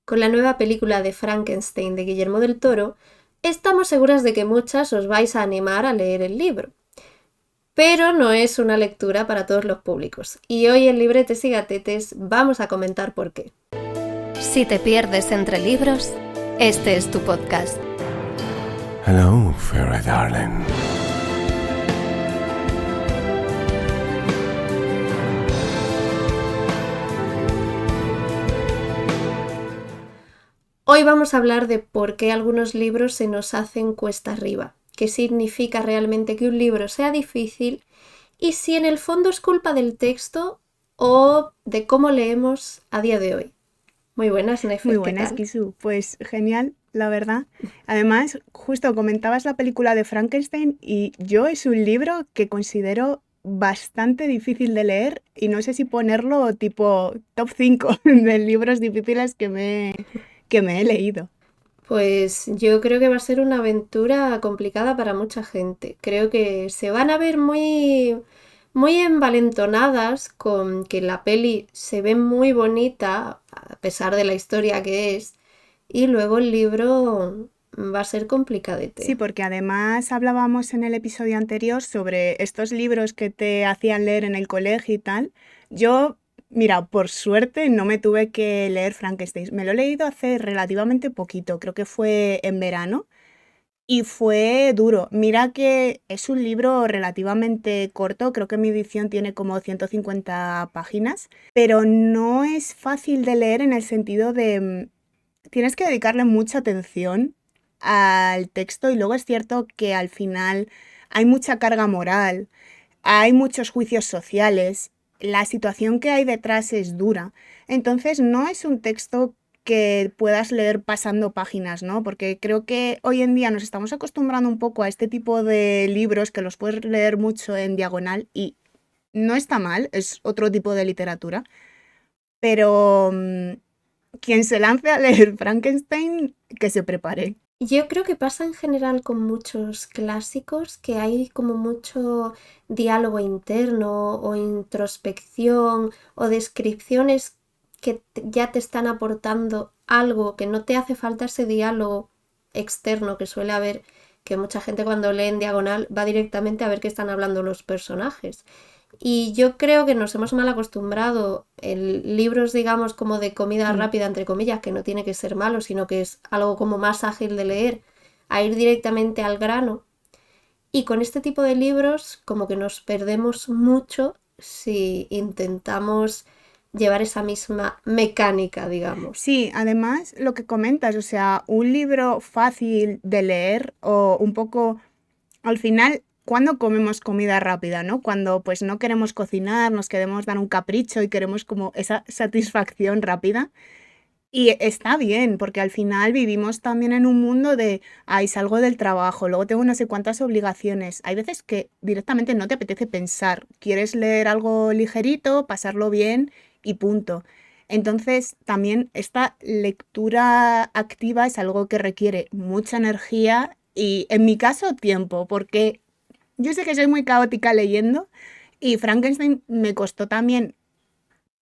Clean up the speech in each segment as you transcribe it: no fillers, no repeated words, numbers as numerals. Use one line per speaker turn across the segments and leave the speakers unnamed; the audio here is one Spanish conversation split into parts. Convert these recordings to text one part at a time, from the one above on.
con la nueva película de Frankenstein de Guillermo del Toro, estamos seguras de que muchas os vais a animar a leer el libro. Pero no es una lectura para todos los públicos. Y hoy en Libretes y Gatetes vamos a comentar por qué.
Si te pierdes entre libros, este es tu podcast.
Hello, fairy darling.
Hoy vamos a hablar de por qué algunos libros se nos hacen cuesta arriba, qué significa realmente que un libro sea difícil y si en el fondo es culpa del texto o de cómo leemos a día de hoy. Muy buenas, Nefe.
Muy buenas, Kisu. Pues genial, la verdad. Además, justo comentabas la película de Frankenstein y yo es un libro que considero bastante difícil de leer y no sé si ponerlo tipo top 5 de libros difíciles que me he leído.
Pues yo creo que va a ser una aventura complicada para mucha gente. Creo que se van a ver muy envalentonadas con que la peli se ve muy bonita, a pesar de la historia que es, y luego el libro va a ser complicadete.
Sí, porque además hablábamos en el episodio anterior sobre estos libros que te hacían leer en el colegio y tal. Yo, mira, por suerte no me tuve que leer Frankenstein. Me lo he leído hace relativamente poquito, creo que fue en verano. Y fue duro. Mira que es un libro relativamente corto, creo que mi edición tiene como 150 páginas, pero no es fácil de leer en el sentido de tienes que dedicarle mucha atención al texto y luego es cierto que al final hay mucha carga moral, hay muchos juicios sociales, la situación que hay detrás es dura. Entonces no es un texto que puedas leer pasando páginas, ¿no? Porque creo que hoy en día nos estamos acostumbrando un poco a este tipo de libros que los puedes leer mucho en diagonal y no está mal, es otro tipo de literatura, pero quien se lance a leer Frankenstein, que se prepare.
Yo creo que pasa en general con muchos clásicos que hay como mucho diálogo interno o introspección o descripciones que ya te están aportando algo que no te hace falta ese diálogo externo que suele haber, que mucha gente cuando lee en diagonal va directamente a ver qué están hablando los personajes. Y yo creo que nos hemos mal acostumbrado en libros, digamos, como de comida rápida, entre comillas, que no tiene que ser malo, sino que es algo como más ágil de leer, a ir directamente al grano. Y con este tipo de libros, como que nos perdemos mucho si intentamos llevar esa misma mecánica, digamos.
Sí, además lo que comentas, o sea, un libro fácil de leer o un poco, al final, cuando comemos comida rápida, ¿no? Cuando pues no queremos cocinar, nos queremos dar un capricho y queremos como esa satisfacción rápida. Y está bien, porque al final vivimos también en un mundo de, ay, salgo del trabajo, luego tengo no sé cuántas obligaciones. Hay veces que directamente no te apetece pensar, quieres leer algo ligerito, pasarlo bien y punto. Entonces, también esta lectura activa es algo que requiere mucha energía y, en mi caso, tiempo, porque yo sé que soy muy caótica leyendo y Frankenstein me costó también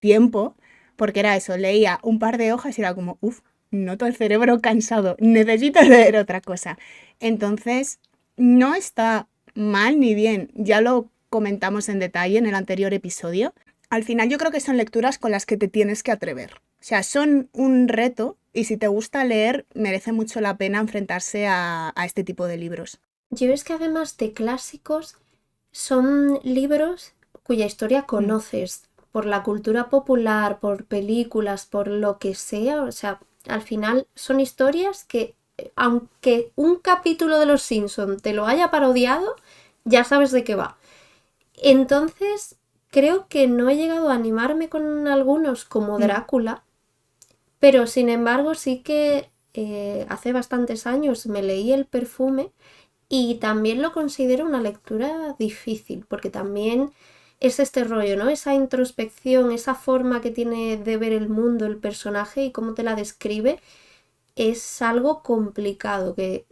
tiempo, porque era eso, leía un par de hojas y era como, uff, noto el cerebro cansado, necesito leer otra cosa. Entonces, no está mal ni bien, ya lo comentamos en detalle en el anterior episodio. Al final yo creo que son lecturas con las que te tienes que atrever. O sea, son un reto y si te gusta leer, merece mucho la pena enfrentarse a este tipo de libros.
Yo es que además de clásicos, son libros cuya historia conoces por la cultura popular, por películas, por lo que sea. O sea, al final son historias que, aunque un capítulo de Los Simpson te lo haya parodiado, ya sabes de qué va. Entonces, creo que no he llegado a animarme con algunos como Drácula, pero sin embargo sí que hace bastantes años me leí El Perfume y también lo considero una lectura difícil, porque también es este rollo, ¿no? Esa introspección, esa forma que tiene de ver el mundo, el personaje y cómo te la describe, es algo complicado, que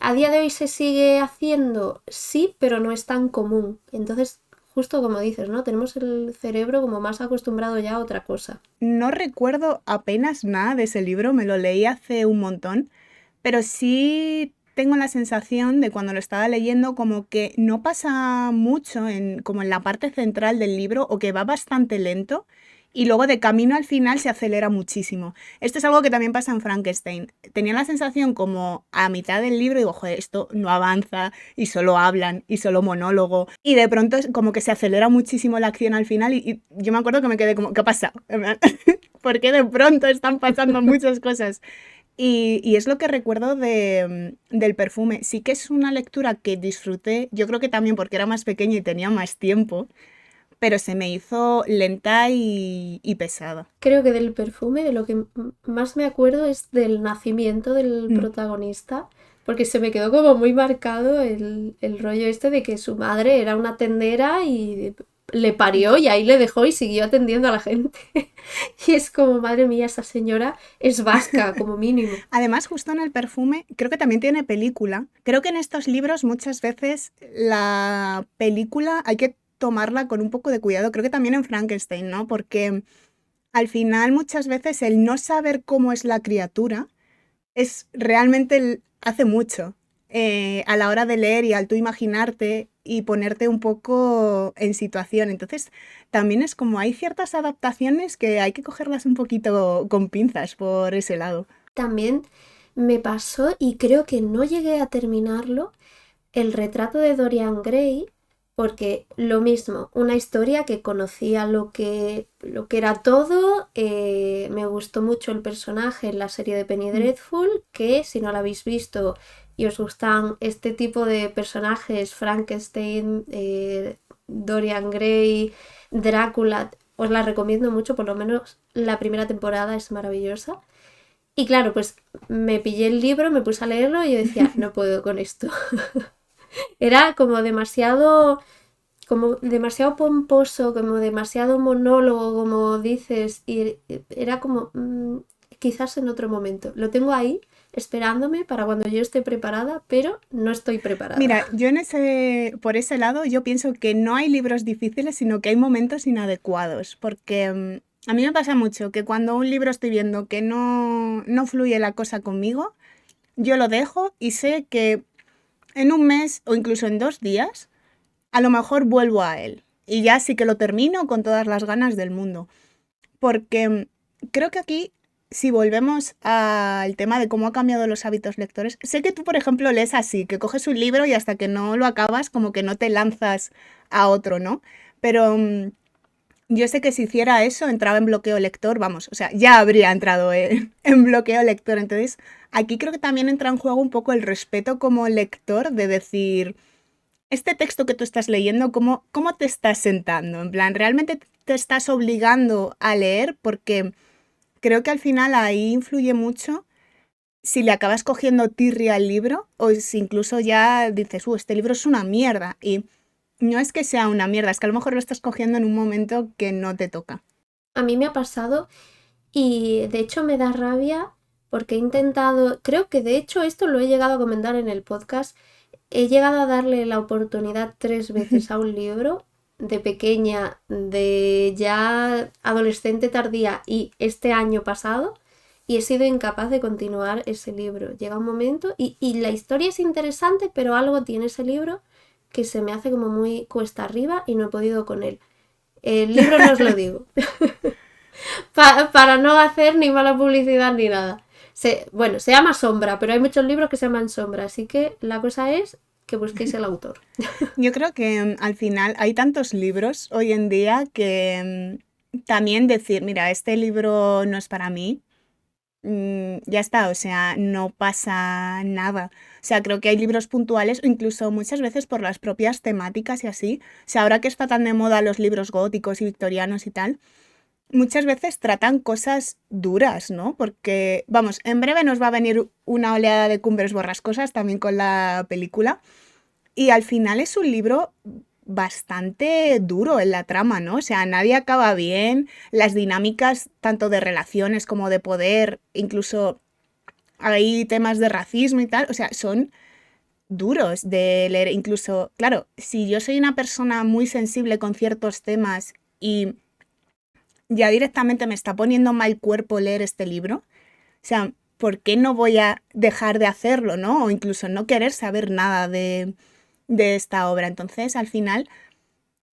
a día de hoy se sigue haciendo, sí, pero no es tan común. Entonces, justo como dices, ¿no? Tenemos el cerebro como más acostumbrado ya a otra cosa.
No recuerdo apenas nada de ese libro, me lo leí hace un montón, pero sí tengo la sensación de cuando lo estaba leyendo como que no pasa mucho como en la parte central del libro o que va bastante lento y luego de camino al final se acelera muchísimo. Esto es algo que también pasa en Frankenstein. Tenía la sensación como a mitad del libro, digo, joder, esto no avanza y solo hablan y solo monólogo. Y de pronto es como que se acelera muchísimo la acción al final y yo me acuerdo que me quedé como, ¿qué pasa? ¿Por qué de pronto están pasando muchas cosas? Y es lo que recuerdo del perfume. Sí que es una lectura que disfruté, yo creo que también porque era más pequeña y tenía más tiempo, pero se me hizo lenta y pesada.
Creo que del perfume, de lo que más me acuerdo es del nacimiento del protagonista, porque se me quedó como muy marcado el rollo este de que su madre era una tendera y le parió y ahí le dejó y siguió atendiendo a la gente. Y es como, madre mía, esa señora es vasca, como mínimo.
Además, justo en el perfume, creo que también tiene película. Creo que en estos libros muchas veces la película hay que tomarla con un poco de cuidado. Creo que también en Frankenstein, ¿no? Porque al final muchas veces el no saber cómo es la criatura es realmente hace mucho a la hora de leer y al tú imaginarte y ponerte un poco en situación. Entonces, también es como hay ciertas adaptaciones que hay que cogerlas un poquito con pinzas por ese lado.
También me pasó, y creo que no llegué a terminarlo, el retrato de Dorian Gray, porque lo mismo, una historia que conocía lo que era todo, me gustó mucho el personaje en la serie de Penny Dreadful, que si no la habéis visto y os gustan este tipo de personajes, Frankenstein, Dorian Gray, Drácula, os la recomiendo mucho, por lo menos la primera temporada es maravillosa. Y claro, pues me pillé el libro, me puse a leerlo y yo decía, no puedo con esto. Era como demasiado pomposo, como demasiado monólogo, como dices, y era como quizás en otro momento. Lo tengo ahí esperándome para cuando yo esté preparada, pero no estoy preparada.
Mira, yo por ese lado, yo pienso que no hay libros difíciles, sino que hay momentos inadecuados, porque a mí me pasa mucho que cuando un libro estoy viendo que no fluye la cosa conmigo, yo lo dejo y sé que en un mes o incluso en 2 días, a lo mejor vuelvo a él. Y ya sí que lo termino con todas las ganas del mundo. Porque creo que aquí, si volvemos al tema de cómo ha cambiado los hábitos lectores, sé que tú, por ejemplo, lees así, que coges un libro y hasta que no lo acabas, como que no te lanzas a otro, ¿no? Pero yo sé que si hiciera eso, entraba en bloqueo lector, vamos, o sea, ya habría entrado en bloqueo lector. Entonces, aquí creo que también entra en juego un poco el respeto como lector de decir, este texto que tú estás leyendo, ¿cómo te estás sentando? En plan, ¿realmente te estás obligando a leer? Porque creo que al final ahí influye mucho si le acabas cogiendo tirria al libro o si incluso ya dices, este libro es una mierda. Y no es que sea una mierda, es que a lo mejor lo estás cogiendo en un momento que no te toca.
A mí me ha pasado y de hecho me da rabia porque he intentado, creo que de hecho esto lo he llegado a comentar en el podcast, he llegado a darle la oportunidad 3 veces a un libro, de pequeña, de ya adolescente tardía y este año pasado, y he sido incapaz de continuar ese libro. Llega un momento y la historia es interesante, pero algo tiene ese libro que se me hace como muy cuesta arriba y no he podido con él. El libro no os lo digo. Para no hacer ni mala publicidad ni nada. Se llama Sombra, pero hay muchos libros que se llaman Sombra, así que la cosa es que busquéis el autor.
Yo creo que al final hay tantos libros hoy en día que también decir, mira, este libro no es para mí, ya está, o sea, no pasa nada. O sea, creo que hay libros puntuales o incluso muchas veces por las propias temáticas y así. O sea, ahora que está tan de moda los libros góticos y victorianos y tal, muchas veces tratan cosas duras, ¿no? Porque, vamos, en breve nos va a venir una oleada de Cumbres Borrascosas también con la película. Y al final es un libro bastante duro en la trama, ¿no? O sea, nadie acaba bien, las dinámicas tanto de relaciones como de poder, incluso hay temas de racismo y tal, o sea, son duros de leer. Incluso, claro, si yo soy una persona muy sensible con ciertos temas y ya directamente me está poniendo mal cuerpo leer este libro, o sea, ¿por qué no voy a dejar de hacerlo, no? O incluso no querer saber nada de esta obra. Entonces, al final,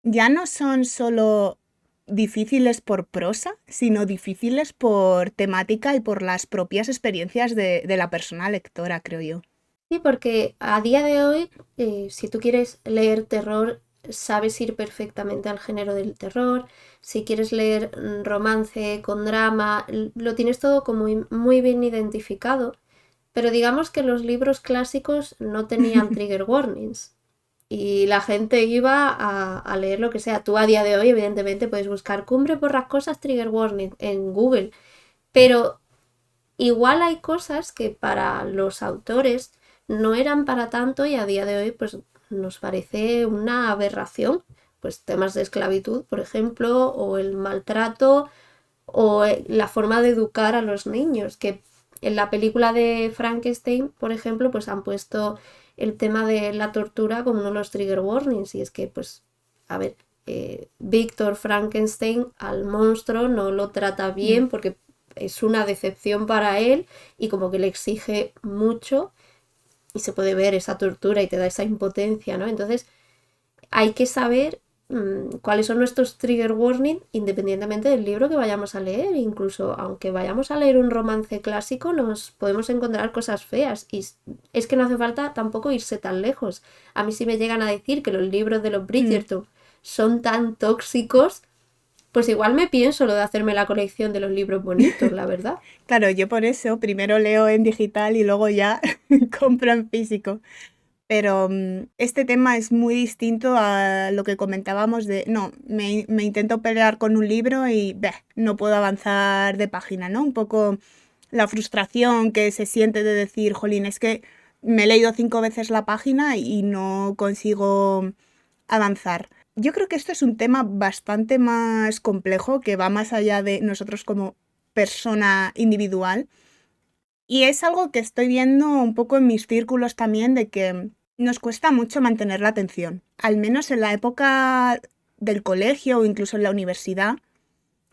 ya no son solo difíciles por prosa, sino difíciles por temática y por las propias experiencias de la persona lectora, creo yo.
Sí, porque a día de hoy, si tú quieres leer terror, sabes ir perfectamente al género del terror. Si quieres leer romance con drama, lo tienes todo como muy bien identificado. Pero digamos que los libros clásicos no tenían trigger warnings. Y la gente iba a leer lo que sea. Tú a día de hoy, evidentemente, puedes buscar Cumbre Borrascosas Trigger Warning en Google. Pero igual hay cosas que para los autores no eran para tanto y a día de hoy pues nos parece una aberración. Pues temas de esclavitud, por ejemplo, o el maltrato o la forma de educar a los niños, que en la película de Frankenstein, por ejemplo, pues han puesto el tema de la tortura como uno de los trigger warnings y es que pues, a ver, Víctor Frankenstein al monstruo no lo trata bien porque es una decepción para él y como que le exige mucho y se puede ver esa tortura y te da esa impotencia, ¿no? Entonces hay que saber cuáles son nuestros trigger warning independientemente del libro que vayamos a leer. Incluso aunque vayamos a leer un romance clásico nos podemos encontrar cosas feas y es que no hace falta tampoco irse tan lejos. A mí si me llegan a decir que los libros de los Bridgerton son tan tóxicos, pues igual me pienso lo de hacerme la colección de los libros bonitos, la verdad.
Claro, yo por eso primero leo en digital y luego ya compro en físico. Pero este tema es muy distinto a lo que comentábamos de, no, me intento pelear con un libro y no puedo avanzar de página, ¿no? Un poco la frustración que se siente de decir, jolín, es que me he leído 5 veces la página y no consigo avanzar. Yo creo que esto es un tema bastante más complejo que va más allá de nosotros como persona individual. Y es algo que estoy viendo un poco en mis círculos también de que nos cuesta mucho mantener la atención. Al menos en la época del colegio o incluso en la universidad,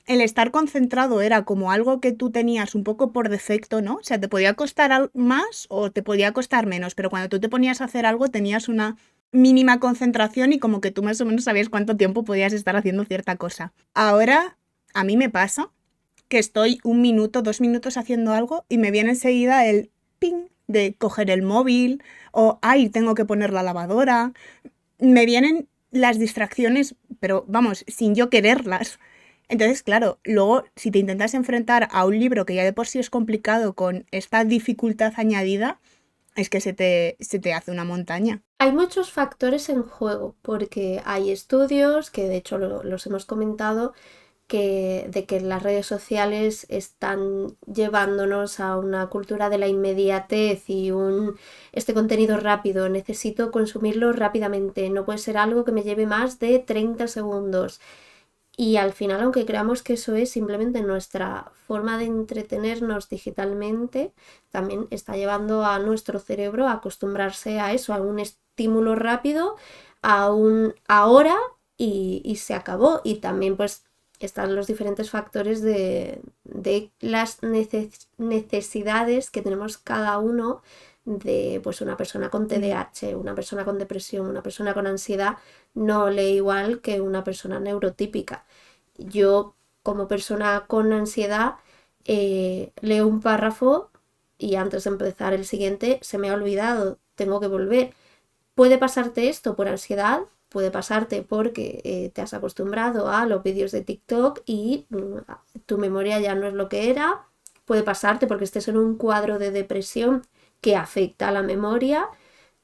el estar concentrado era como algo que tú tenías un poco por defecto, ¿no? O sea, te podía costar más o te podía costar menos, pero cuando tú te ponías a hacer algo tenías una mínima concentración y como que tú más o menos sabías cuánto tiempo podías estar haciendo cierta cosa. Ahora, a mí me pasa que estoy 1 minuto, 2 minutos haciendo algo y me viene enseguida el ping de coger el móvil o, ay, tengo que poner la lavadora. Me vienen las distracciones, pero vamos, sin yo quererlas. Entonces, claro, luego si te intentas enfrentar a un libro que ya de por sí es complicado con esta dificultad añadida, es que se te hace una montaña.
Hay muchos factores en juego porque hay estudios que de hecho los hemos comentado de que las redes sociales están llevándonos a una cultura de la inmediatez y este contenido rápido. Necesito consumirlo rápidamente, no puede ser algo que me lleve más de 30 segundos. Y al final, aunque creamos que eso es simplemente nuestra forma de entretenernos digitalmente, también está llevando a nuestro cerebro a acostumbrarse a eso, a un estímulo rápido, a un ahora y se acabó. Y también pues están los diferentes factores de las necesidades que tenemos cada uno de pues una persona con TDAH, una persona con depresión, una persona con ansiedad, no lee igual que una persona neurotípica. Yo, como persona con ansiedad, leo un párrafo y antes de empezar el siguiente se me ha olvidado, tengo que volver. Puede pasarte esto por ansiedad, puede pasarte porque te has acostumbrado a los vídeos de TikTok y tu memoria ya no es lo que era. Puede pasarte porque estés en un cuadro de depresión que afecta a la memoria.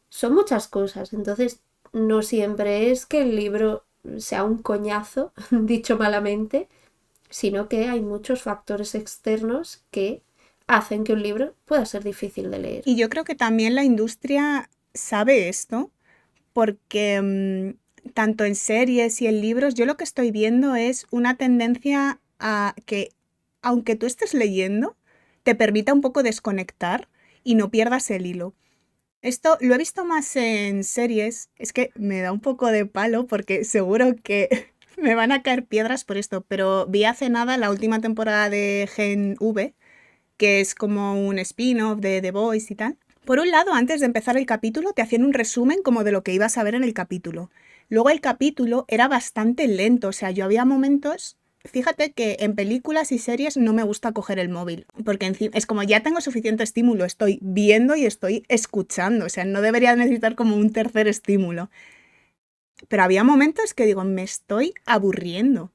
Son muchas cosas. Entonces, no siempre es que el libro sea un coñazo, dicho malamente, sino que hay muchos factores externos que hacen que un libro pueda ser difícil de leer.
Y yo creo que también la industria sabe esto porque tanto en series y en libros, yo lo que estoy viendo es una tendencia a que, aunque tú estés leyendo, te permita un poco desconectar y no pierdas el hilo. Esto lo he visto más en series, es que me da un poco de palo porque seguro que me van a caer piedras por esto, pero vi hace nada la última temporada de Gen V, que es como un spin-off de The Boys y tal. Por un lado, antes de empezar el capítulo, te hacían un resumen como de lo que ibas a ver en el capítulo. Luego el capítulo era bastante lento, o sea, yo había momentos... Fíjate que en películas y series no me gusta coger el móvil, porque es como ya tengo suficiente estímulo, estoy viendo y estoy escuchando, o sea, no debería necesitar como un tercer estímulo. Pero había momentos que digo, me estoy aburriendo.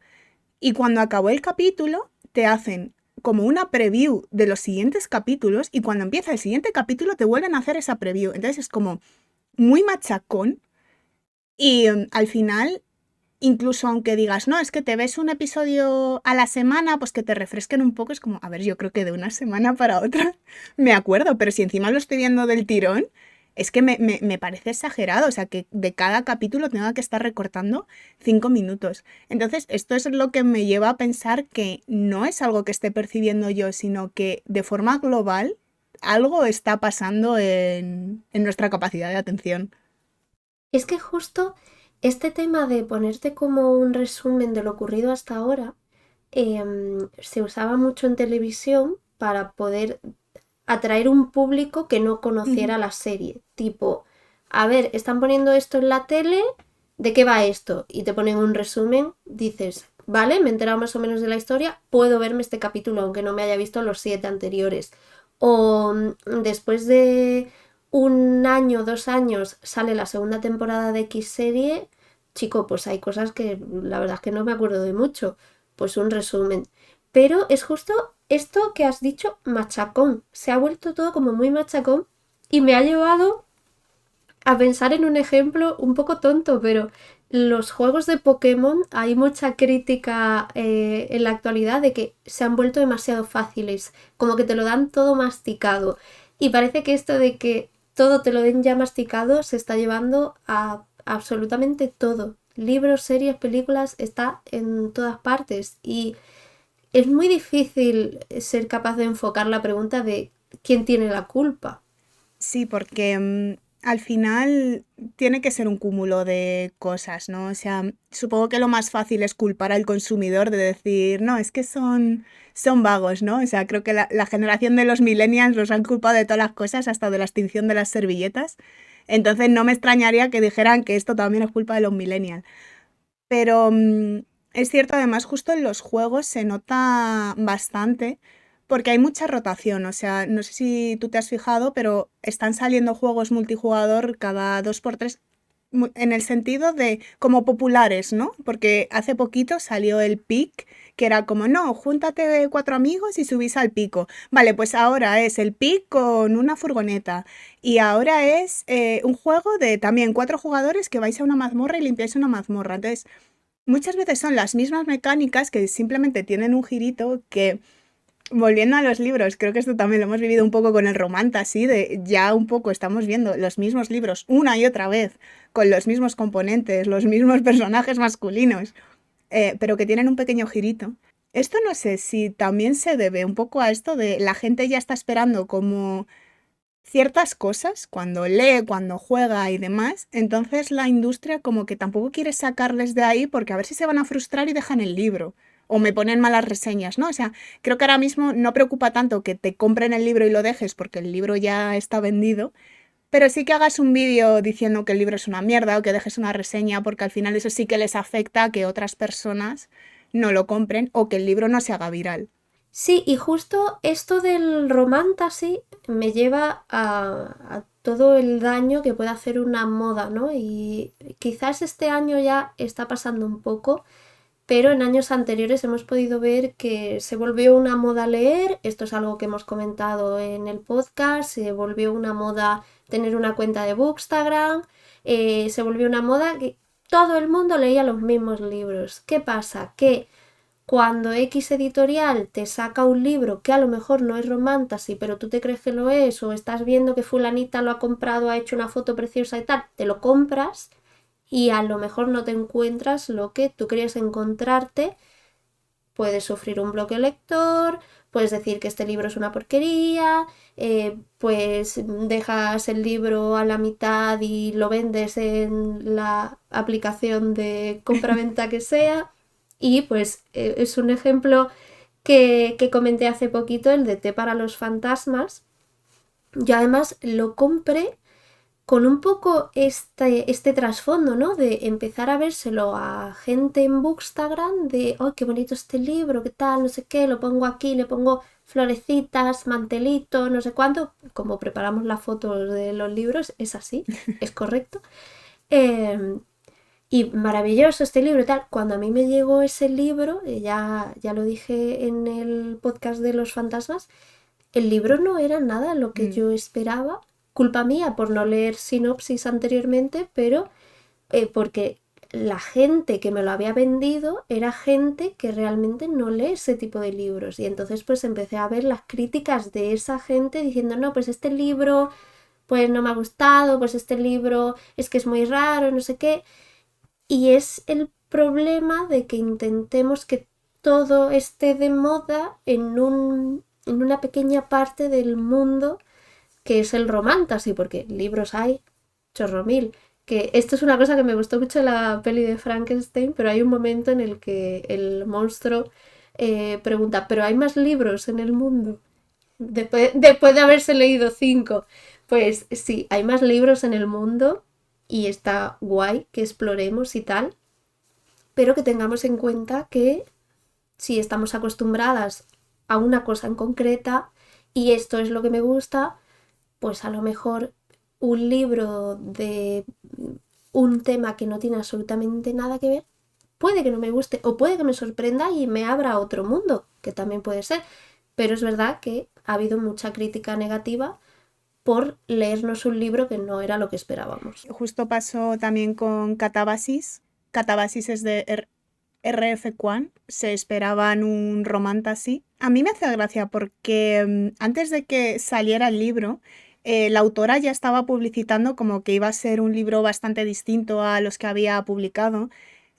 Y cuando acabó el capítulo, te hacen como una preview de los siguientes capítulos y cuando empieza el siguiente capítulo te vuelven a hacer esa preview. Entonces es como muy machacón y al final, incluso aunque digas, no, es que te ves un episodio a la semana, pues que te refresquen un poco, es como, a ver, yo creo que de una semana para otra me acuerdo, pero si encima lo estoy viendo del tirón, es que me parece exagerado, o sea, que de cada capítulo tenga que estar recortando 5 minutos. Entonces, esto es lo que me lleva a pensar que no es algo que esté percibiendo yo, sino que de forma global algo está pasando en nuestra capacidad de atención.
Es que justo este tema de ponerte como un resumen de lo ocurrido hasta ahora se usaba mucho en televisión para poder atraer un público que no
Ujú.
conociera la serie. Tipo, a ver, están poniendo esto en la tele, ¿de qué va esto? Y te ponen un resumen, dices, vale, me he enterado más o menos de la historia, puedo verme este capítulo aunque no me haya visto los 7 anteriores. O después de un año, 2 años, sale la segunda temporada de X serie, chico, pues hay cosas que la verdad es que no me acuerdo de mucho. Pues un resumen. Pero es justo esto que has dicho, machacón. Se ha vuelto todo como muy machacón y me ha llevado a pensar en un ejemplo un poco tonto, pero los juegos de Pokémon hay mucha crítica en la actualidad de que se han vuelto demasiado fáciles, como que te lo dan todo masticado. Y parece que esto de que todo te lo den ya masticado se está llevando a absolutamente todo. Libros, series, películas, está en todas partes. Y es muy difícil ser capaz de enfocar la pregunta de quién tiene la culpa.
Sí, porque al final tiene que ser un cúmulo de cosas, ¿no? O sea, supongo que lo más fácil es culpar al consumidor de decir, no, es que son vagos, ¿no? O sea, creo que la generación de los millennials los han culpado de todas las cosas, hasta de la extinción de las servilletas. Entonces no me extrañaría que dijeran que esto también es culpa de los millennials. Pero es cierto, además, justo en los juegos se nota bastante porque hay mucha rotación. O sea, no sé si tú te has fijado, pero están saliendo juegos multijugador cada 2 por 3 en el sentido de como populares, ¿no? Porque hace poquito salió el Pic, que era como, no, júntate 4 amigos y subís al pico. Vale, pues ahora es el Pic con una furgoneta. Y ahora es un juego de también 4 jugadores que vais a una mazmorra y limpiáis una mazmorra. Entonces, muchas veces son las mismas mecánicas que simplemente tienen un girito que, volviendo a los libros, creo que esto también lo hemos vivido un poco con el Romantasy, de ya un poco estamos viendo los mismos libros una y otra vez, con los mismos componentes, los mismos personajes masculinos, pero que tienen un pequeño girito. Esto no sé si también se debe un poco a esto de la gente ya está esperando como ciertas cosas cuando lee, cuando juega y demás, entonces la industria como que tampoco quiere sacarles de ahí porque a ver si se van a frustrar y dejan el libro o me ponen malas reseñas, ¿no? O sea, creo que ahora mismo no preocupa tanto que te compren el libro y lo dejes porque el libro ya está vendido, pero sí que hagas un vídeo diciendo que el libro es una mierda o que dejes una reseña porque al final eso sí que les afecta a que otras personas no lo compren o que el libro no se haga viral.
Sí, y justo esto del romantasy me lleva a todo el daño que puede hacer una moda, ¿no? Y quizás este año ya está pasando un poco, pero en años anteriores hemos podido ver que se volvió una moda leer, esto es algo que hemos comentado en el podcast, se volvió una moda tener una cuenta de Bookstagram, se volvió una moda que todo el mundo leía los mismos libros. ¿Qué pasa? Que cuando X editorial te saca un libro que a lo mejor no es romantasy, pero tú te crees que lo es, o estás viendo que fulanita lo ha comprado, ha hecho una foto preciosa y tal, te lo compras y a lo mejor no te encuentras lo que tú querías encontrarte. Puedes sufrir un bloque lector, puedes decir que este libro es una porquería, pues dejas el libro a la mitad y lo vendes en la aplicación de compra-venta que sea. Y pues es un ejemplo que comenté hace poquito, el de Té para los fantasmas. Yo además lo compré con un poco este trasfondo, ¿no? De empezar a vérselo a gente en Bookstagram, de, ¡ay, qué bonito este libro! ¿Qué tal? No sé qué, lo pongo aquí, le pongo florecitas, mantelito, no sé cuánto. Como preparamos las fotos de los libros, es así, es correcto. Y maravilloso este libro y tal. Cuando a mí me llegó ese libro, ya lo dije en el podcast de los fantasmas, el libro no era nada lo que yo esperaba. Culpa mía por no leer sinopsis anteriormente, pero porque la gente que me lo había vendido era gente que realmente no lee ese tipo de libros. Y entonces pues empecé a ver las críticas de esa gente diciendo, no, pues este libro pues no me ha gustado, pues este libro es que es muy raro, no sé qué. Y es el problema de que intentemos que todo esté de moda en una pequeña parte del mundo que es el romantasy, porque libros hay chorro mil. Que esto es una cosa que me gustó mucho en la peli de Frankenstein, pero hay un momento en el que el monstruo pregunta, ¿pero hay más libros en el mundo? Después de haberse leído 5. Pues sí, hay más libros en el mundo y está guay que exploremos y tal, pero que tengamos en cuenta que si estamos acostumbradas a una cosa en concreta y esto es lo que me gusta, pues a lo mejor un libro de un tema que no tiene absolutamente nada que ver, puede que no me guste o puede que me sorprenda y me abra a otro mundo, que también puede ser. Pero es verdad que ha habido mucha crítica negativa por leernos un libro que no era lo que esperábamos.
Justo pasó también con Catabasis. Catabasis es de R.F. Kuang. Se esperaban un romantasy. A mí me hace gracia porque antes de que saliera el libro, la autora ya estaba publicitando como que iba a ser un libro bastante distinto a los que había publicado.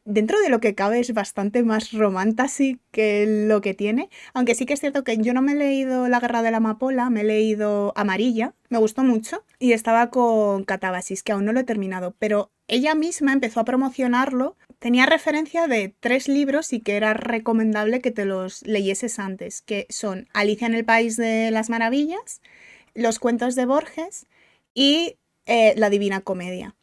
Dentro de lo que cabe es bastante más romantasy que lo que tiene, aunque sí que es cierto que yo no me he leído La Guerra de la Amapola, me he leído Amarilla, me gustó mucho, y estaba con Catabasis, que aún no lo he terminado, pero ella misma empezó a promocionarlo, tenía referencia de 3 libros y que era recomendable que te los leyeses antes, que son Alicia en el País de las Maravillas, Los cuentos de Borges y La Divina Comedia.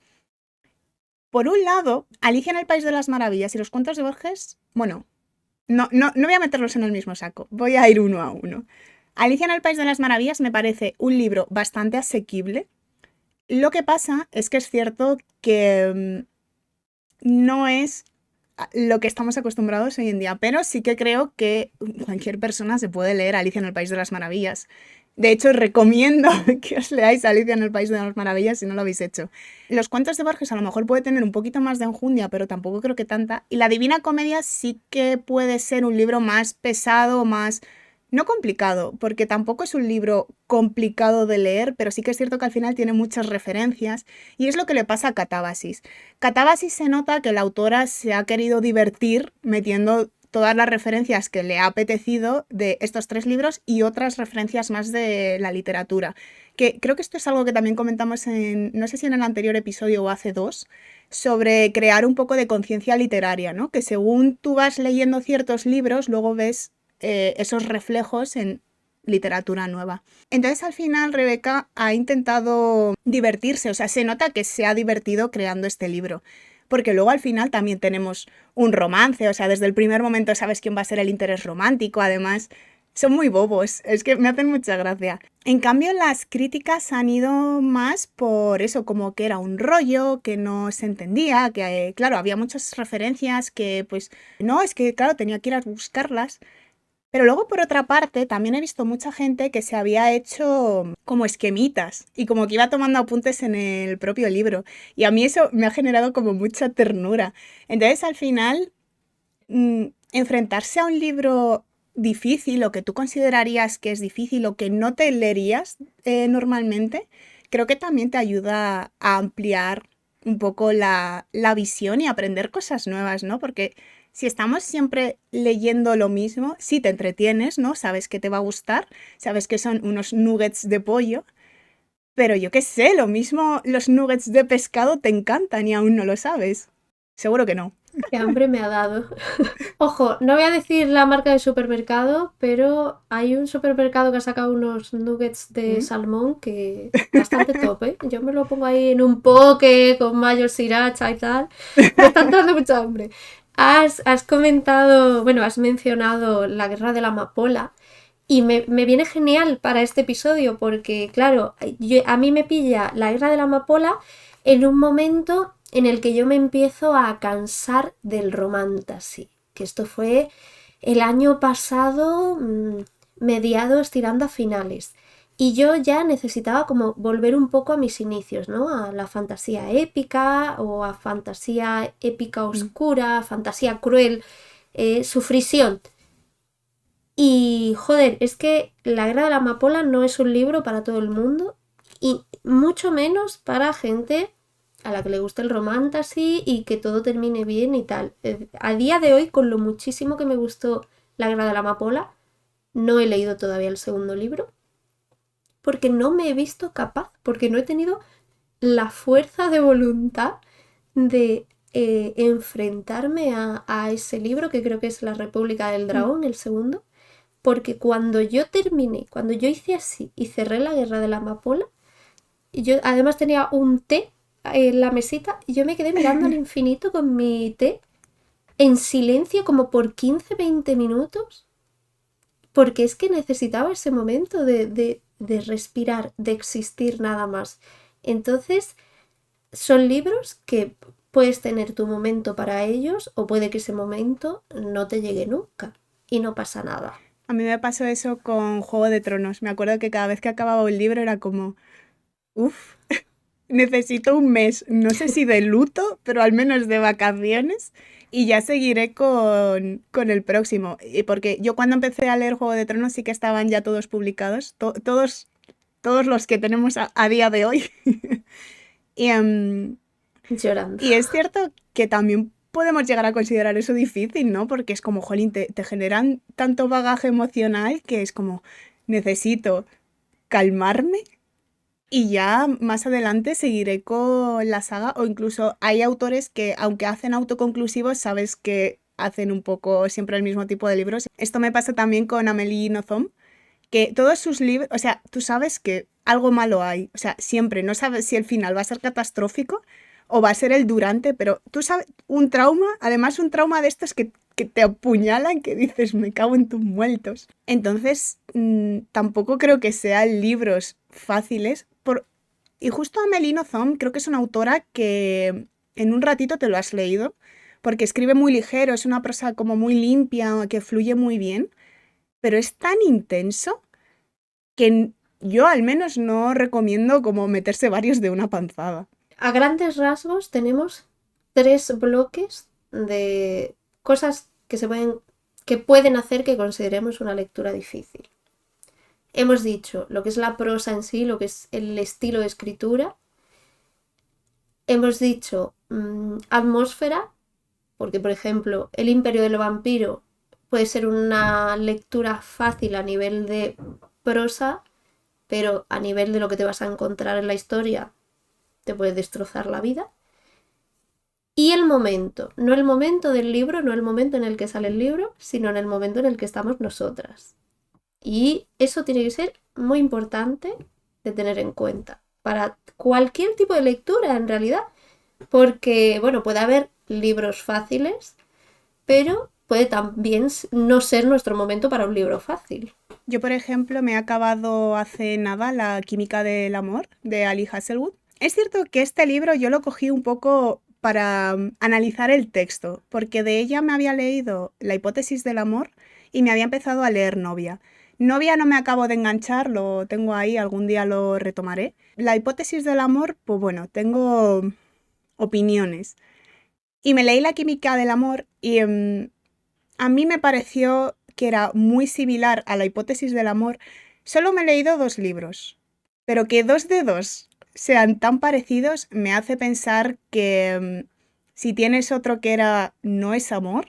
Por un lado, Alicia en el País de las Maravillas y Los cuentos de Borges, bueno, no voy a meterlos en el mismo saco, voy a ir uno a uno. Alicia en el País de las Maravillas me parece un libro bastante asequible. Lo que pasa es que es cierto que no es lo que estamos acostumbrados hoy en día, pero sí que creo que cualquier persona se puede leer Alicia en el País de las Maravillas. De hecho, recomiendo que os leáis Alicia en el País de las Maravillas si no lo habéis hecho. Los cuentos de Borges a lo mejor puede tener un poquito más de enjundia, pero tampoco creo que tanta. Y La Divina Comedia sí que puede ser un libro más pesado, más... no complicado, porque tampoco es un libro complicado de leer, pero sí que es cierto que al final tiene muchas referencias y es lo que le pasa a Catabasis. Catabasis se nota que la autora se ha querido divertir metiendo todas las referencias que le ha apetecido de estos 3 libros y otras referencias más de la literatura. Que creo que esto es algo que también comentamos en, no sé si en el anterior episodio o hace 2, sobre crear un poco de conciencia literaria, ¿no? Que según tú vas leyendo ciertos libros, luego ves esos reflejos en literatura nueva. Entonces al final Rebeca ha intentado divertirse, o sea, se nota que se ha divertido creando este libro. Porque luego al final también tenemos un romance, o sea, desde el primer momento sabes quién va a ser el interés romántico, además son muy bobos, es que me hacen mucha gracia. En cambio, las críticas han ido más por eso, como que era un rollo, que no se entendía, que claro, había muchas referencias que pues no, es que claro, tenía que ir a buscarlas. Pero luego, por otra parte, también he visto mucha gente que se había hecho como esquemitas y como que iba tomando apuntes en el propio libro. Y a mí eso me ha generado como mucha ternura. Entonces, al final, enfrentarse a un libro difícil o que tú considerarías que es difícil o que no te leerías normalmente, creo que también te ayuda a ampliar un poco la visión y aprender cosas nuevas, ¿no? Porque si estamos siempre leyendo lo mismo, sí te entretienes, ¿no? Sabes que te va a gustar, sabes que son unos nuggets de pollo, pero yo qué sé, lo mismo los nuggets de pescado te encantan y aún no lo sabes. Seguro que no.
Qué hambre me ha dado. Ojo, no voy a decir la marca de supermercado, pero hay un supermercado que ha sacado unos nuggets de salmón que bastante top, ¿eh? Yo me lo pongo ahí en un poke con mayo sriracha y tal. Me está entrando mucha hambre. Has comentado, bueno, has mencionado la guerra de la amapola y me viene genial para este episodio porque, claro, a mí me pilla la guerra de la amapola en un momento en el que yo me empiezo a cansar del romantasy, que esto fue el año pasado, mediados tirando a finales. Y yo ya necesitaba como volver un poco a mis inicios, ¿no? A la fantasía épica o a fantasía épica oscura, fantasía cruel, sufrición. Y joder, es que La Guerra de la Amapola no es un libro para todo el mundo y mucho menos para gente a la que le gusta el romantasy y que todo termine bien y tal. A día de hoy, con lo muchísimo que me gustó La Guerra de la Amapola, no he leído todavía el segundo libro porque no me he visto capaz, porque no he tenido la fuerza de voluntad de enfrentarme a ese libro, que creo que es La República del Dragón, el segundo, porque cuando yo terminé, cuando yo hice así y cerré La Guerra de la Amapola, y yo además tenía un té en la mesita y yo me quedé mirando al infinito con mi té en silencio como por 15-20 minutos, porque es que necesitaba ese momento de respirar, de existir nada más. Entonces, son libros que puedes tener tu momento para ellos o puede que ese momento no te llegue nunca y no pasa nada.
A mí me pasó eso con Juego de Tronos. Me acuerdo que cada vez que acababa un libro era como, uff, necesito un mes, no sé si de luto, pero al menos de vacaciones, y ya seguiré con el próximo. Y porque yo cuando empecé a leer Juego de Tronos sí que estaban ya todos publicados, todos los que tenemos a día de hoy. y,
Llorando.
y es cierto que también podemos llegar a considerar eso difícil, ¿no? Porque es como, jolín, te generan tanto bagaje emocional que es como, necesito calmarme y ya más adelante seguiré con la saga, o incluso hay autores que, aunque hacen autoconclusivos, sabes que hacen un poco siempre el mismo tipo de libros. Esto me pasa también con Amélie Nothomb, que todos sus libros, o sea, tú sabes que algo malo hay, o sea, siempre, no sabes si el final va a ser catastrófico o va a ser el durante, pero tú sabes, un trauma, además un trauma de estos que te apuñalan, que dices, me cago en tus muertos. Entonces, tampoco creo que sean libros fáciles. Y justo Amélie Nothomb creo que es una autora que en un ratito te lo has leído, porque escribe muy ligero, es una prosa como muy limpia, que fluye muy bien, pero es tan intenso que yo al menos no recomiendo como meterse varios de una panzada.
A grandes rasgos tenemos 3 bloques de cosas que pueden hacer que consideremos una lectura difícil. Hemos dicho lo que es la prosa en sí, lo que es el estilo de escritura. Hemos dicho atmósfera, porque por ejemplo El Imperio del Vampiro puede ser una lectura fácil a nivel de prosa, pero a nivel de lo que te vas a encontrar en la historia te puede destrozar la vida. Y el momento, no el momento del libro, no el momento en el que sale el libro, sino en el momento en el que estamos nosotras. Y eso tiene que ser muy importante de tener en cuenta para cualquier tipo de lectura en realidad, porque bueno, puede haber libros fáciles, pero puede también no ser nuestro momento para un libro fácil.
Yo, por ejemplo, me he acabado hace nada La Química del Amor de Ali Hasselwood. Es cierto que este libro yo lo cogí un poco para analizar el texto, porque de ella me había leído La Hipótesis del Amor y me había empezado a leer Novia. Novia no me acabo de enganchar, lo tengo ahí, algún día lo retomaré. La Hipótesis del Amor, pues bueno, tengo opiniones. Y me leí La Química del Amor y a mí me pareció que era muy similar a La Hipótesis del Amor. Solo me he leído 2 libros, pero que 2 de 2 sean tan parecidos me hace pensar que si tienes otro que era No es amor,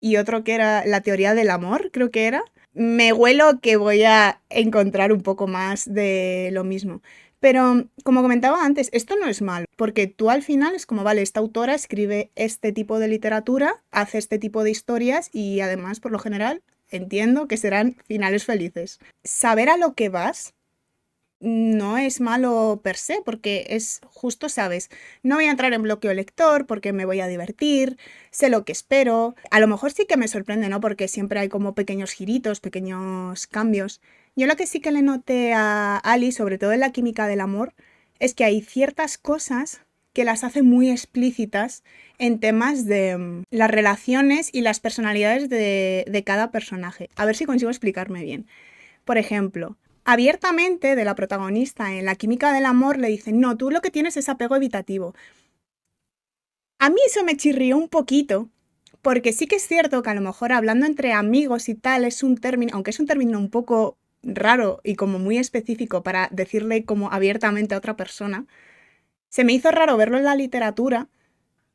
y otro que era La teoría del amor, creo que era. Me huelo que voy a encontrar un poco más de lo mismo. Pero como comentaba antes, esto no es malo, porque tú al final es como, vale, esta autora escribe este tipo de literatura, hace este tipo de historias y además, por lo general, entiendo que serán finales felices. Saber a lo que vas no es malo per se, porque es justo, sabes, no voy a entrar en bloqueo lector porque me voy a divertir, sé lo que espero. A lo mejor sí que me sorprende, ¿no? Porque siempre hay como pequeños giritos, pequeños cambios. Yo lo que sí que le noté a Ali, sobre todo en la química del amor, es que hay ciertas cosas que las hace muy explícitas en temas de las relaciones y las personalidades de cada personaje. A ver si consigo explicarme bien. Por ejemplo, abiertamente de la protagonista en la química del amor le dicen, no, tú lo que tienes es apego evitativo. A mí eso me chirrió un poquito, porque sí que es cierto que a lo mejor hablando entre amigos y tal es un término, aunque es un término un poco raro y como muy específico para decirle como abiertamente a otra persona, se me hizo raro verlo en la literatura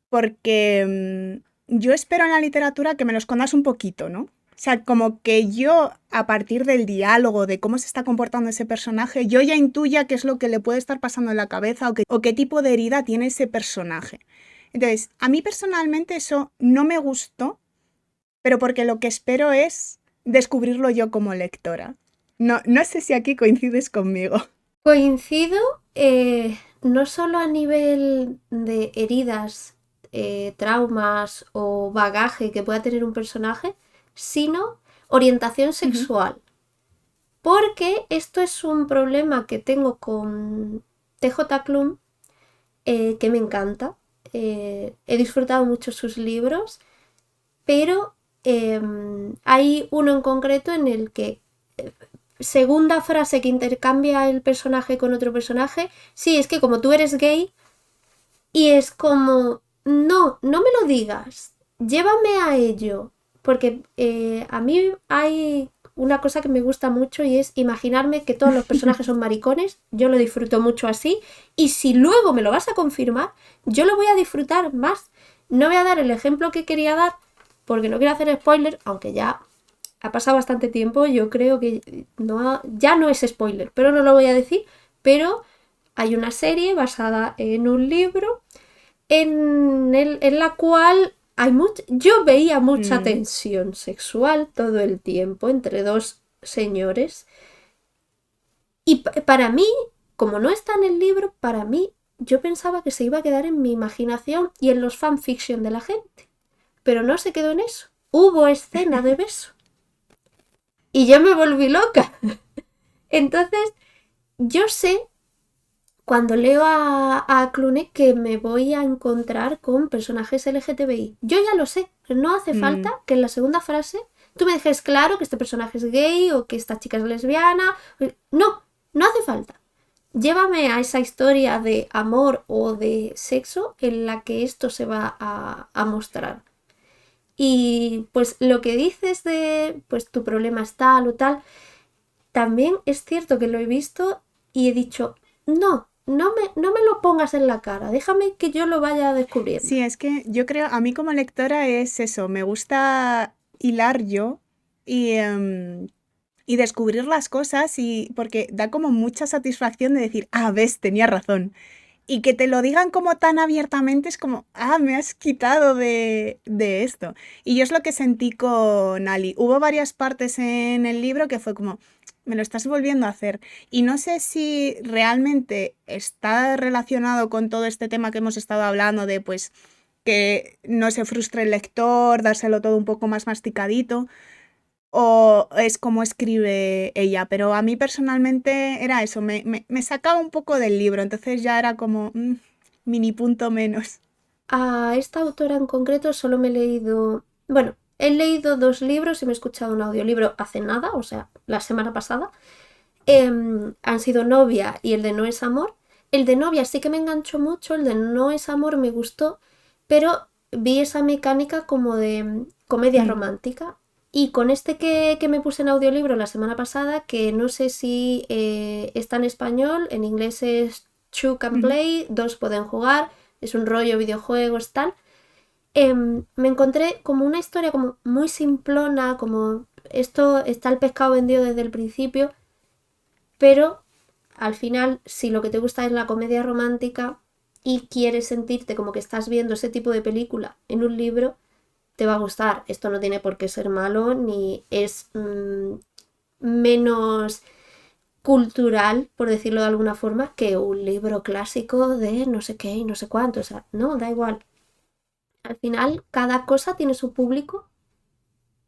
porque yo espero en la literatura que me lo escondas un poquito, ¿no? O sea, como que yo, a partir del diálogo, de cómo se está comportando ese personaje, yo ya intuya qué es lo que le puede estar pasando en la cabeza o qué tipo de herida tiene ese personaje. Entonces, a mí personalmente eso no me gustó, pero porque lo que espero es descubrirlo yo como lectora. No, no sé si aquí coincides conmigo.
Coincido, no solo a nivel de heridas, traumas o bagaje que pueda tener un personaje, sino orientación sexual. Porque esto es un problema que tengo con TJ Klum, que me encanta. He disfrutado mucho sus libros, pero hay uno en concreto en el que segunda frase que intercambia el personaje con otro personaje, sí, es que como tú eres gay, y es como, no, no me lo digas, llévame a ello, porque a mí hay una cosa que me gusta mucho y es imaginarme que todos los personajes son maricones, yo lo disfruto mucho así, y si luego me lo vas a confirmar, yo lo voy a disfrutar más. No voy a dar el ejemplo que quería dar, porque no quiero hacer spoiler, aunque ya ha pasado bastante tiempo, yo creo que no, ya no es spoiler, pero no lo voy a decir, pero hay una serie basada en un libro en la cual yo veía mucha tensión sexual todo el tiempo entre dos señores. Y para mí, como no está en el libro, para mí yo pensaba que se iba a quedar en mi imaginación y en los fanfiction de la gente. Pero no se quedó en eso. Hubo escena de beso. Y yo me volví loca. Entonces, yo sé, cuando leo a Clune, que me voy a encontrar con personajes LGTBI. Yo ya lo sé. No hace falta que en la segunda frase tú me dejes claro que este personaje es gay o que esta chica es lesbiana. No, no hace falta. Llévame a esa historia de amor o de sexo en la que esto se va a mostrar. Y pues lo que dices de pues tu problema es tal o tal, también es cierto que lo he visto y he dicho, no me lo pongas en la cara, déjame que yo lo vaya descubriendo.
Sí, es que yo creo, a mí como lectora es eso, me gusta hilar yo y descubrir las cosas y porque da como mucha satisfacción de decir, ah, ves, tenía razón. Y que te lo digan como tan abiertamente es como, ah, me has quitado de esto. Y yo es lo que sentí con Ali. Hubo varias partes en el libro que fue como, me lo estás volviendo a hacer. Y no sé si realmente está relacionado con todo este tema que hemos estado hablando de, pues, que no se frustre el lector, dárselo todo un poco más masticadito, o es como escribe ella, pero a mí personalmente era eso, me sacaba un poco del libro, entonces ya era como mini punto menos.
A esta autora en concreto solo me he leído, bueno, he leído 2 libros y me he escuchado un audiolibro hace nada, o sea, la semana pasada. Han sido Novia y el de No es amor. El de Novia sí que me enganchó mucho, el de No es amor me gustó, pero vi esa mecánica como de comedia romántica. Y con este que me puse en audiolibro la semana pasada, que no sé si está en español, en inglés es Two Can Play, 2 pueden jugar, es un rollo videojuegos tal. me encontré como una historia como muy simplona, como esto está el pescado vendido desde el principio, pero al final, si lo que te gusta es la comedia romántica y quieres sentirte como que estás viendo ese tipo de película en un libro, te va a gustar. Esto no tiene por qué ser malo ni es menos cultural, por decirlo de alguna forma, que un libro clásico de no sé qué y no sé cuánto. O sea, no, da igual. Al final, cada cosa tiene su público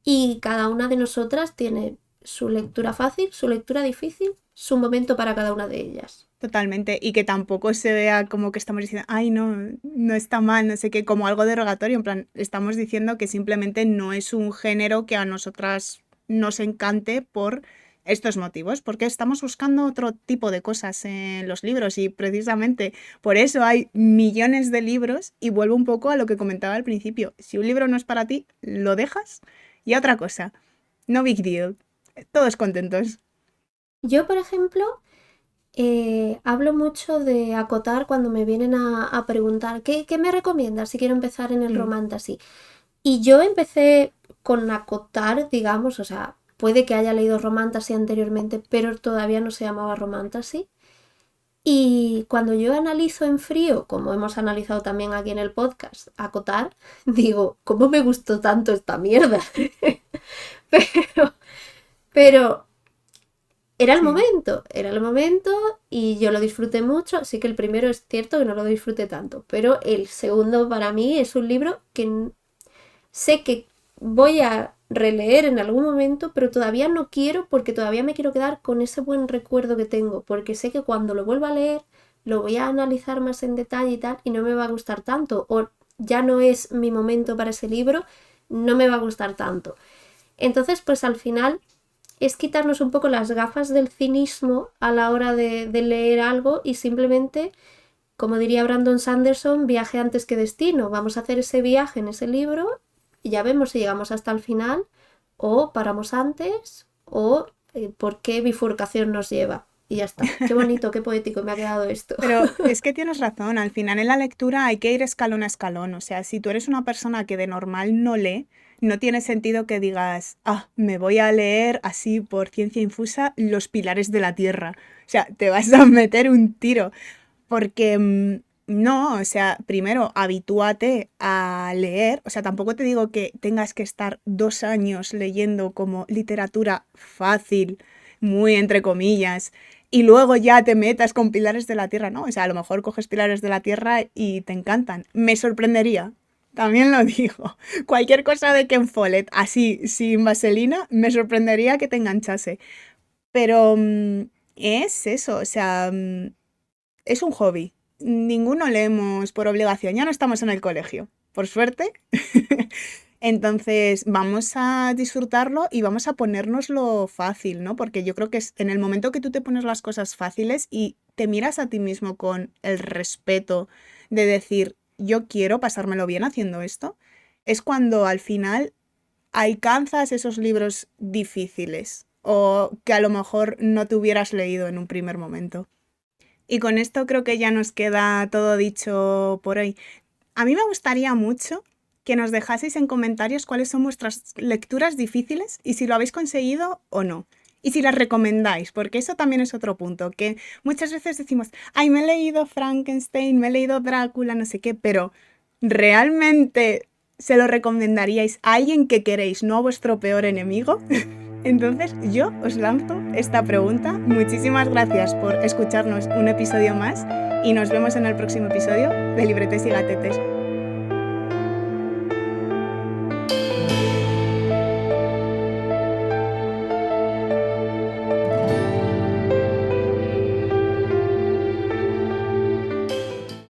y cada una de nosotras tiene su lectura fácil, su lectura difícil, su momento para cada una de ellas.
Totalmente, y que tampoco se vea como que estamos diciendo, ay, no, no está mal, no sé qué, como algo derogatorio, en plan, estamos diciendo que simplemente no es un género que a nosotras nos encante por estos motivos, porque estamos buscando otro tipo de cosas en los libros y precisamente por eso hay millones de libros y vuelvo un poco a lo que comentaba al principio, si un libro no es para ti, lo dejas y otra cosa, no big deal, todos contentos.
Yo, por ejemplo, hablo mucho de acotar cuando me vienen a preguntar ¿qué me recomiendas si quiero empezar en el
Mm.
romantasy? Y yo empecé con acotar, digamos, o sea, puede que haya leído romantasy anteriormente, pero todavía no se llamaba romantasy. Y cuando yo analizo en frío, como hemos analizado también aquí en el podcast, acotar, digo, ¿cómo me gustó tanto esta mierda? Pero, pero
Sí.
era el momento y yo lo disfruté mucho, así que el primero es cierto que no lo disfruté tanto, pero el segundo para mí es un libro que sé que voy a releer en algún momento, pero todavía no quiero porque todavía me quiero quedar con ese buen recuerdo que tengo, porque sé que cuando lo vuelva a leer lo voy a analizar más en detalle y tal y no me va a gustar tanto, o ya no es mi momento para ese libro, no me va a gustar tanto. Entonces, pues al final es quitarnos un poco las gafas del cinismo a la hora de leer algo y simplemente, como diría Brandon Sanderson, viaje antes que destino. Vamos a hacer ese viaje en ese libro y ya vemos si llegamos hasta el final o paramos antes o por qué bifurcación nos lleva. Y ya está. Qué bonito, qué poético me ha quedado esto.
Pero es que tienes razón, al final en la lectura hay que ir escalón a escalón, o sea, si tú eres una persona que de normal no lee, no tiene sentido que digas, ah, me voy a leer así por ciencia infusa Los pilares de la tierra. O sea, te vas a meter un tiro, porque no, o sea, primero habitúate a leer, o sea, tampoco te digo que tengas que estar 2 años leyendo como literatura fácil, muy entre comillas, y luego ya te metas con Pilares de la Tierra, ¿no? O sea, a lo mejor coges Pilares de la Tierra y te encantan. Me sorprendería, también lo digo. Cualquier cosa de Ken Follett, así, sin vaselina, me sorprendería que te enganchase. Pero es eso, o sea, es un hobby. Ninguno leemos por obligación, ya no estamos en el colegio, por suerte. Entonces vamos a disfrutarlo y vamos a ponérnoslo fácil, ¿no? Porque yo creo que es en el momento que tú te pones las cosas fáciles y te miras a ti mismo con el respeto de decir, yo quiero pasármelo bien haciendo esto, es cuando al final alcanzas esos libros difíciles o que a lo mejor no te hubieras leído en un primer momento. Y con esto creo que ya nos queda todo dicho por hoy. A mí me gustaría mucho que nos dejaseis en comentarios cuáles son vuestras lecturas difíciles y si lo habéis conseguido o no. Y si las recomendáis, porque eso también es otro punto, que muchas veces decimos, ay, me he leído Frankenstein, me he leído Drácula, no sé qué, pero ¿realmente se lo recomendaríais a alguien que queréis, no a vuestro peor enemigo? Entonces yo os lanzo esta pregunta. Muchísimas gracias por escucharnos un episodio más y nos vemos en el próximo episodio de Libretes y Gatetes.